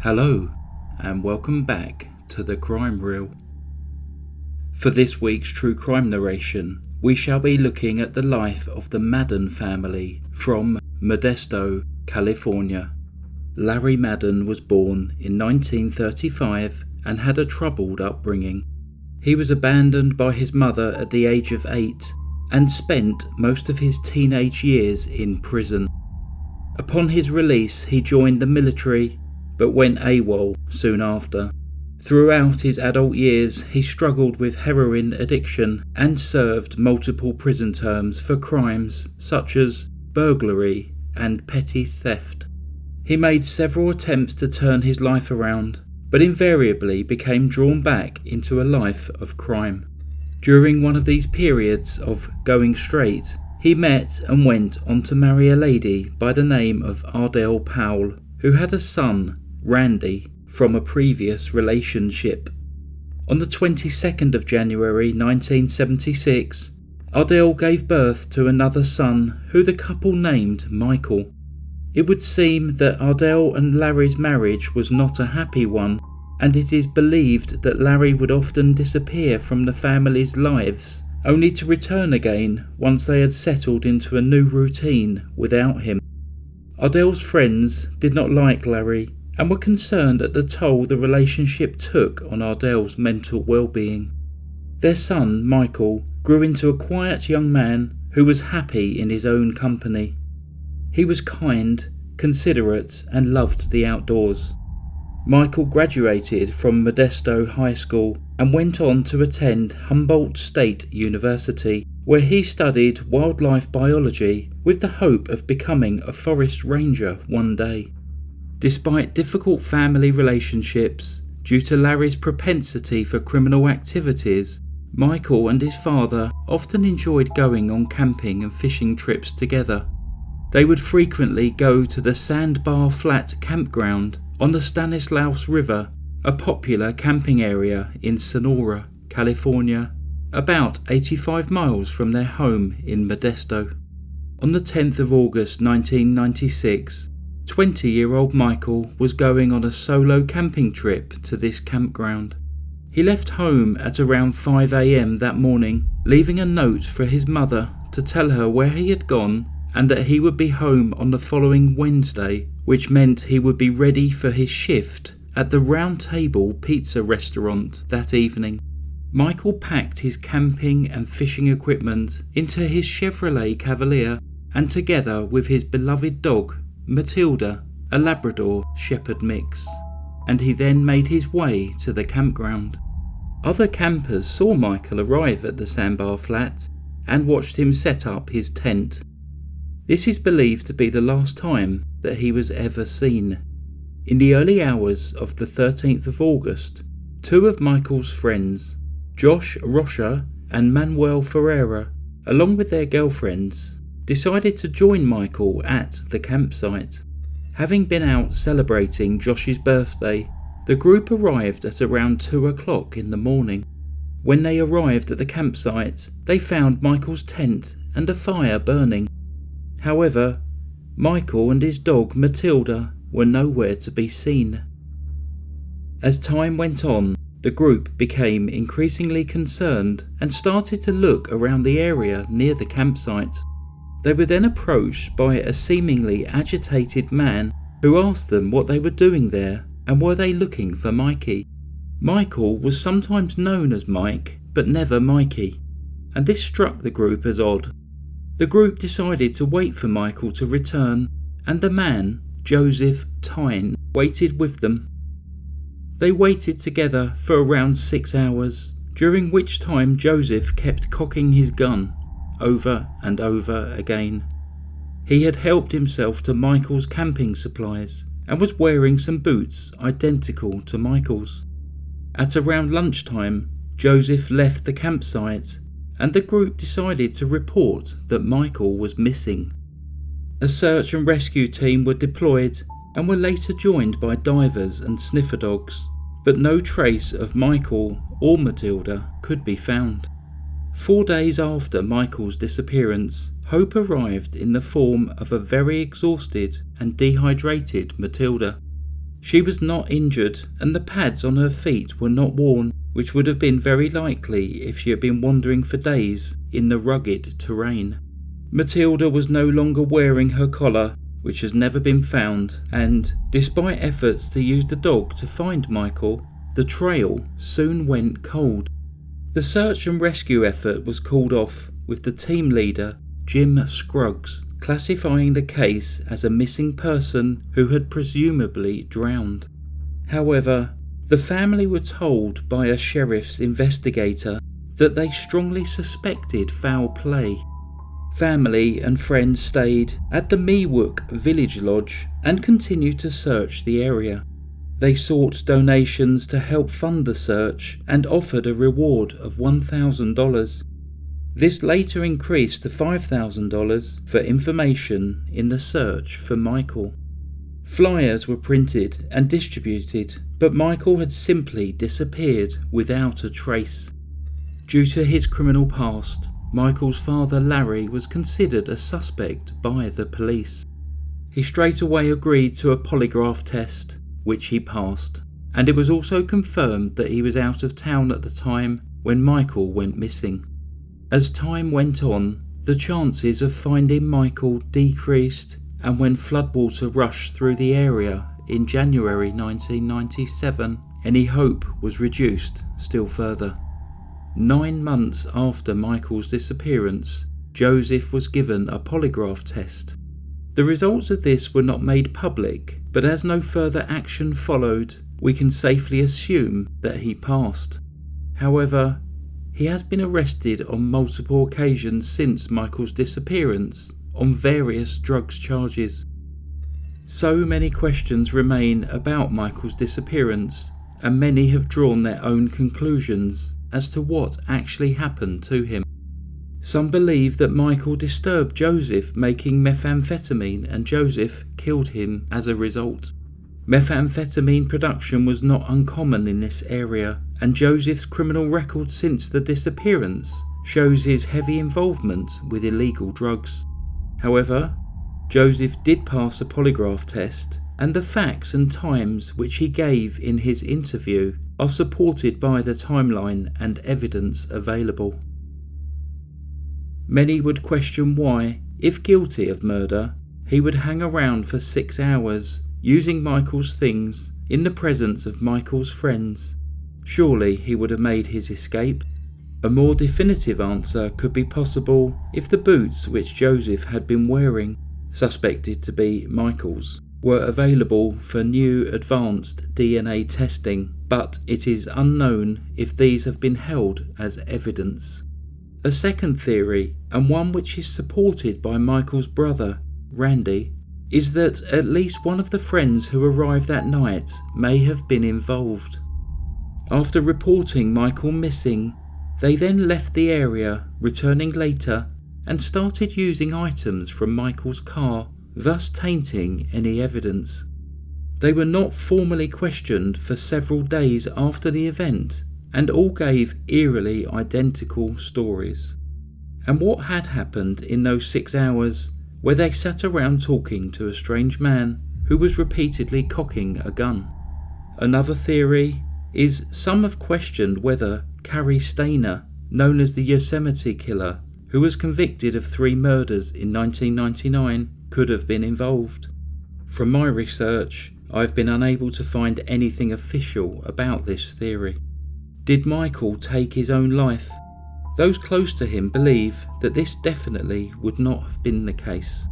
Hello, and welcome back to the Crime Reel. For this week's true crime narration, we shall be looking at the life of the Madden family from Modesto, California. Larry Madden was born in 1935 and had a troubled upbringing. He was abandoned by his mother at the age of 8 and spent most of his teenage years in prison. Upon his release, he joined the military but went AWOL soon after. Throughout his adult years, he struggled with heroin addiction and served multiple prison terms for crimes such as burglary and petty theft. He made several attempts to turn his life around, but invariably became drawn back into a life of crime. During one of these periods of going straight, he met and went on to marry a lady by the name of Ardell Powell, who had a son, Randy, from a previous relationship. On the 22nd of January 1976, Ardell gave birth to another son who the couple named Michael. It would seem that Ardell and Larry's marriage was not a happy one, and it is believed that Larry would often disappear from the family's lives, only to return again once they had settled into a new routine without him. Ardell's friends did not like Larry and were concerned at the toll the relationship took on Ardell's mental well-being. Their son, Michael, grew into a quiet young man who was happy in his own company. He was kind, considerate, and loved the outdoors. Michael graduated from Modesto High School and went on to attend Humboldt State University, where he studied wildlife biology with the hope of becoming a forest ranger one day. Despite difficult family relationships, due to Larry's propensity for criminal activities, Michael and his father often enjoyed going on camping and fishing trips together. They would frequently go to the Sandbar Flat campground on the Stanislaus River, a popular camping area in Sonora, California, about 85 miles from their home in Modesto. On the 10th of August 1996, 20-year-old Michael was going on a solo camping trip to this campground. He left home at around 5 a.m. that morning, leaving a note for his mother to tell her where he had gone and that he would be home on the following Wednesday, which meant he would be ready for his shift at the Round Table Pizza restaurant that evening. Michael packed his camping and fishing equipment into his Chevrolet Cavalier and together with his beloved dog, Matilda, a Labrador Shepherd mix, and he then made his way to the campground. Other campers saw Michael arrive at the Sandbar Flat and watched him set up his tent. This is believed to be the last time that he was ever seen. In the early hours of the 13th of August, two of Michael's friends, Josh Rocha and Manuel Ferreira, along with their girlfriends, decided to join Michael at the campsite. Having been out celebrating Josh's birthday, the group arrived at around 2 o'clock in the morning. When they arrived at the campsite, they found Michael's tent and a fire burning. However, Michael and his dog Matilda were nowhere to be seen. As time went on, the group became increasingly concerned and started to look around the area near the campsite. They were then approached by a seemingly agitated man who asked them what they were doing there and were they looking for Mikey. Michael was sometimes known as Mike, but never Mikey, and this struck the group as odd. The group decided to wait for Michael to return, and the man, Joseph Tyne, waited with them. They waited together for around 6 hours, during which time Joseph kept cocking his gun over and over again. He had helped himself to Michael's camping supplies and was wearing some boots identical to Michael's. At around lunchtime, Joseph left the campsite and the group decided to report that Michael was missing. A search and rescue team were deployed and were later joined by divers and sniffer dogs, but no trace of Michael or Matilda could be found. 4 days after Michael's disappearance, hope arrived in the form of a very exhausted and dehydrated Matilda. She was not injured, and the pads on her feet were not worn, which would have been very likely if she had been wandering for days in the rugged terrain. Matilda was no longer wearing her collar, which has never been found, and despite efforts to use the dog to find Michael, the trail soon went cold. The search and rescue effort was called off, with the team leader, Jim Scruggs, classifying the case as a missing person who had presumably drowned. However, the family were told by a sheriff's investigator that they strongly suspected foul play. Family and friends stayed at the Meewook Village Lodge and continued to search the area. They sought donations to help fund the search and offered a reward of $1,000. This later increased to $5,000 for information in the search for Michael. Flyers were printed and distributed, but Michael had simply disappeared without a trace. Due to his criminal past, Michael's father Larry was considered a suspect by the police. He straight away agreed to a polygraph test, which he passed, and it was also confirmed that he was out of town at the time when Michael went missing. As time went on, the chances of finding Michael decreased, and when floodwater rushed through the area in January 1997, any hope was reduced still further. 9 months after Michael's disappearance, Joseph was given a polygraph test. The results of this were not made public, but as no further action followed, we can safely assume that he passed. However, he has been arrested on multiple occasions since Michael's disappearance on various drugs charges. So many questions remain about Michael's disappearance, and many have drawn their own conclusions as to what actually happened to him. Some believe that Michael disturbed Joseph making methamphetamine and Joseph killed him as a result. Methamphetamine production was not uncommon in this area, and Joseph's criminal record since the disappearance shows his heavy involvement with illegal drugs. However, Joseph did pass a polygraph test, and the facts and times which he gave in his interview are supported by the timeline and evidence available. Many would question why, if guilty of murder, he would hang around for 6 hours using Michael's things in the presence of Michael's friends. Surely he would have made his escape. A more definitive answer could be possible if the boots which Joseph had been wearing, suspected to be Michael's, were available for new advanced DNA testing, but it is unknown if these have been held as evidence. A second theory, and one which is supported by Michael's brother, Randy, is that at least one of the friends who arrived that night may have been involved. After reporting Michael missing, they then left the area, returning later, and started using items from Michael's car, thus tainting any evidence. They were not formally questioned for several days after the event, and all gave eerily identical stories. And what had happened in those 6 hours where they sat around talking to a strange man who was repeatedly cocking a gun? Another theory is some have questioned whether Cary Stayner, known as the Yosemite Killer, who was convicted of 3 murders in 1999, could have been involved. From my research, I've been unable to find anything official about this theory. Did Michael take his own life? Those close to him believe that this definitely would not have been the case.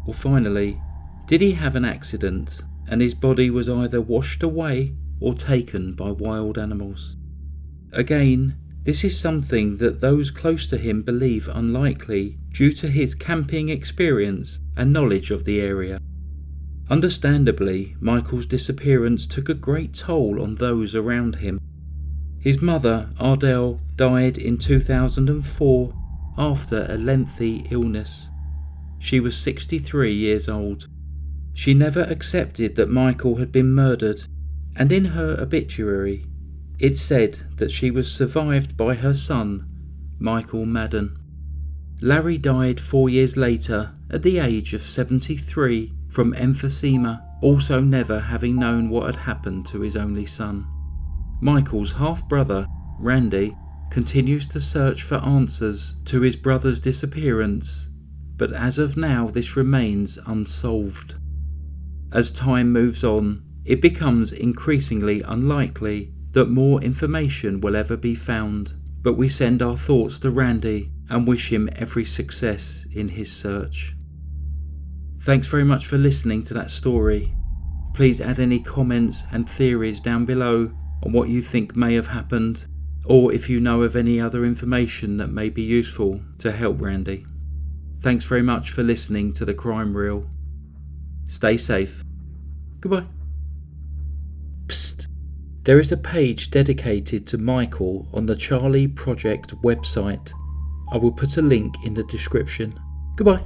Or finally, did he have an accident and his body was either washed away or taken by wild animals? Again, this is something that those close to him believe unlikely due to his camping experience and knowledge of the area. Understandably, Michael's disappearance took a great toll on those around him. His mother, Ardell, died in 2004 after a lengthy illness. She was 63 years old. She never accepted that Michael had been murdered, and in her obituary, it said that she was survived by her son, Michael Madden. Larry died 4 years later at the age of 73 from emphysema also never having known what had happened to his only son. Michael's half-brother, Randy, continues to search for answers to his brother's disappearance, but as of now this remains unsolved. As time moves on, it becomes increasingly unlikely that more information will ever be found, but we send our thoughts to Randy and wish him every success in his search. Thanks very much for listening to that story. Please add any comments and theories down below on what you think may have happened, or if you know of any other information that may be useful to help Randy. Thanks very much for listening to the Crime Reel. Stay safe. Goodbye. Psst. There is a page dedicated to Michael on the Charlie Project website. I will put a link in the description. Goodbye.